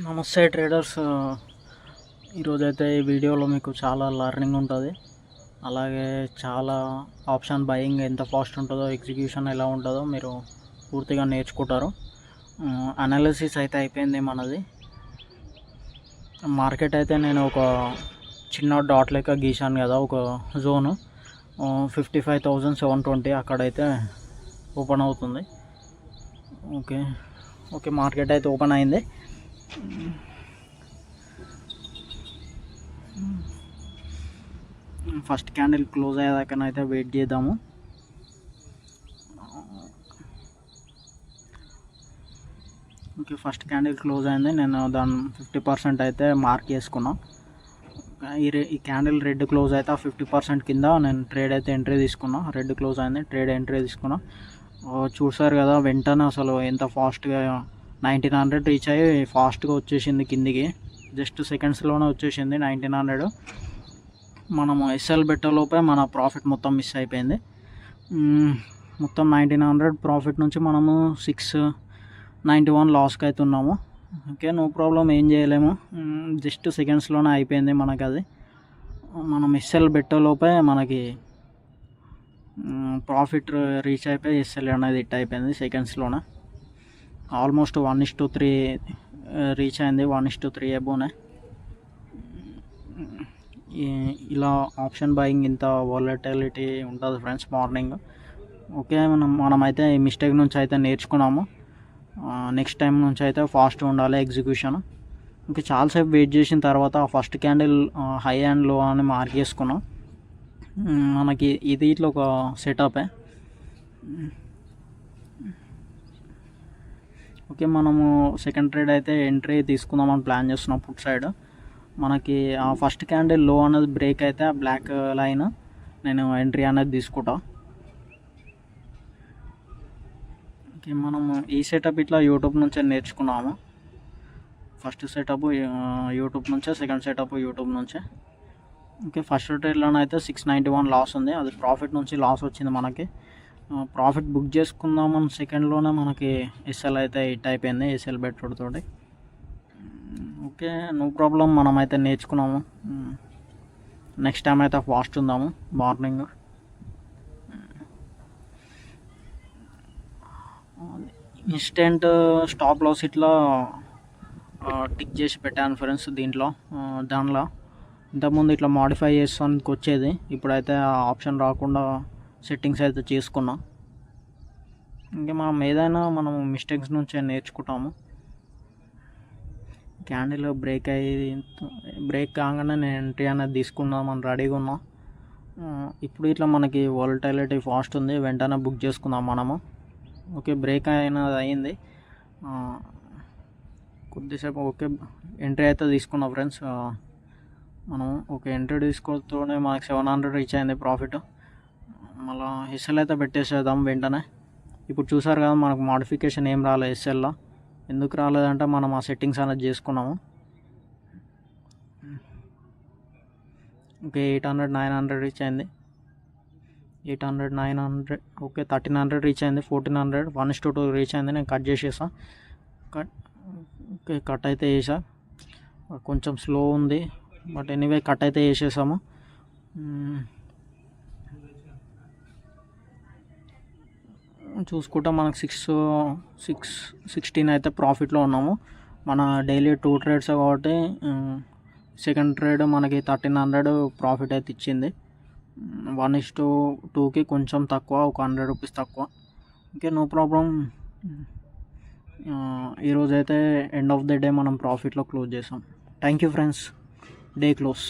నమస్తే ట్రేడర్స్. ఈరోజైతే ఈ వీడియోలో మీకు చాలా లర్నింగ్ ఉంటుంది, అలాగే చాలా ఆప్షన్ బయింగ్ ఎంత ఫాస్ట్ ఉంటుందో, ఎగ్జిక్యూషన్ ఎలా ఉంటుందో మీరు పూర్తిగా నేర్చుకుంటారు. అనాలిసిస్ అయితే అయిపోయింది మనది. మార్కెట్ అయితే నేను ఒక చిన్న డాట్ లెక్క గీశాను కదా, ఒక జోను 55,720 అక్కడైతే ఓపెన్ అవుతుంది. ఓకే ఓకే మార్కెట్ అయితే ఓపెన్ అయింది. ఫస్ట్ క్యాండిల్ క్లోజ్ అయ్యేదాకనైతే వెయిట్ చేద్దాము. ఓకే, ఫస్ట్ క్యాండిల్ క్లోజ్ అయింది. నేను దాన్ని 50% అయితే మార్క్ చేసుకున్నా. ఈ క్యాండిల్ రెడ్ క్లోజ్ అయితే ఆ 50% కింద నేను ట్రేడ్ అయితే ఎంట్రీ తీసుకున్నా. రెడ్ క్లోజ్ అయింది, ట్రేడ్ ఎంట్రీ తీసుకున్నా. చూసారు కదా, వెంటనే అసలు ఎంత ఫాస్ట్గా 1900 రీచ్ అయ్యి ఫాస్ట్గా వచ్చేసింది కిందికి. జస్ట్ సెకండ్స్లోనే వచ్చేసింది 1900. మనము ఎస్ఎల్ పెట్టలోపే మన ప్రాఫిట్ మొత్తం మిస్ అయిపోయింది. మొత్తం 1900 ప్రాఫిట్ నుంచి మనము 691 లాస్కి అవుతున్నాము. ఓకే, నో ప్రాబ్లం, ఏం చేయలేము. జస్ట్ సెకండ్స్లోనే అయిపోయింది మనకి అది. మనం ఎస్ఎల్ పెట్టలోపే మనకి ప్రాఫిట్ రీచ్ అయిపోయి ఎస్ఎల్ అనేది హిట్ అయిపోయింది సెకండ్స్లోనే. ఆల్మోస్ట్ 1:3 రీచ్ అయింది, 1:3 అబోనే. ఇలా ఆప్షన్ బయింగ్ ఇంత వాలటిలిటీ ఉంటుంది ఫ్రెండ్స్ మార్నింగ్. ఓకే, మనమైతే ఈ మిస్టేక్ నుంచి అయితే నేర్చుకున్నాము. నెక్స్ట్ టైం నుంచి అయితే ఫాస్ట్గా ఉండాలి ఎగ్జిక్యూషన్. ఇంకా చాలాసేపు వెయిట్ చేసిన తర్వాత ఫస్ట్ క్యాండిల్ హై అండ్ లో అని మార్క్ చేసుకున్నాం. మనకి ఇది ఇట్లా ఒక సెటపే. ఓకే, మనము సెకండ్ ట్రేడ్ అయితే ఎంట్రీ తీసుకుందామని ప్లాన్ చేస్తున్నాం పుట్ సైడ్. మనకి ఆ ఫస్ట్ క్యాండిల్ లో అనేది బ్రేక్ అయితే ఆ బ్లాక్ లైన్ నేను ఎంట్రీ అనేది తీసుకుంటా. ఓకే, మనము ఈ సెటప్ ఇట్లా యూట్యూబ్ నుంచే నేర్చుకున్నాము. ఫస్ట్ సెటప్ యూట్యూబ్ నుంచే, సెకండ్ సెటప్ యూట్యూబ్ నుంచే. ఓకే, ఫస్ట్ ట్రేడ్లోనే అయితే 691 లాస్ ఉంది, అది ప్రాఫిట్ నుంచి లాస్ వచ్చింది మనకి. ప్రాఫిట్ బుక్ చేసుకుందామని సెకండ్లోనే మనకి ఎస్ఎల్ అయితే హిట్ అయిపోయింది, ఎస్ఎల్ బెట్రోడ్ తోటి. ఓకే, నో ప్రాబ్లం, మనమైతే నేర్చుకున్నాము. నెక్స్ట్ టైం అయితే ఫాస్ట్ ఉందాము మార్నింగ్. ఇన్స్టెంట్ స్టాప్ లాస్ ఇట్లా టిక్ చేసి పెట్టాను ఫ్రెండ్స్ దీంట్లో. దానిలో ఇంతకుముందు ఇట్లా మాడిఫై చేస్తానికి వచ్చేది, ఇప్పుడైతే ఆ ఆప్షన్ రాకుండా సెట్టింగ్స్ అయితే చేసుకున్నాం. ఇంకా మనం ఏదైనా మనము మిస్టేక్స్ నుంచే నేర్చుకుంటాము. క్యాండిల్ బ్రేక్ కాగానే నేను ఎంట్రీ అనేది తీసుకుందామని రెడీగా ఉన్నాం. ఇప్పుడు ఇట్లా మనకి వాలటిలిటీ ఫాస్ట్ ఉంది, వెంటనే బుక్ చేసుకుందాం మనము. ఓకే, బ్రేక్ అయినది అయింది కొద్దిసేపు. ఓకే, ఎంట్రీ అయితే తీసుకున్నాం ఫ్రెండ్స్ మనం. ఓకే, ఎంట్రీ తీసుకోతూనే మనకి 700 రీచ్ అయింది ప్రాఫిట్. మళ్ళీ ఎస్ఎల్ అయితే పెట్టేసేద్దాం వెంటనే. ఇప్పుడు చూసారు కదా, మనకు మోడిఫికేషన్ ఏం రాలేదు ఎస్ఎల్లో. ఎందుకు రాలేదంటే మనం ఆ సెట్టింగ్స్ అనేది చేసుకున్నాము. ఓకే, 800 900 రీచ్ అయింది, 800 900. ఓకే, 1300 రీచ్ అయింది, 1400 1:2 రీచ్ అయింది. నేను కట్ చేసేసా. ఓకే, కట్ అయితే చేసా. కొంచెం స్లో ఉంది, బట్ ఎనీవే కట్ అయితే చేసేసాము. చూసుకుంటా మనకు 616 అయితే ప్రాఫిట్లో ఉన్నాము. మన డైలీ 2 ట్రేడ్స్ కాబట్టి సెకండ్ ట్రేడ్ మనకి 1300 ప్రాఫిట్ అయితే ఇచ్చింది. 1:2కి కొంచెం తక్కువ, ఒక 100 రూపీస్ తక్కువ. Okay, no problem. ఈరోజైతే ఎండ్ ఆఫ్ ద డే మనం ప్రాఫిట్లో క్లోజ్ చేసాం. Thank you friends. Day close.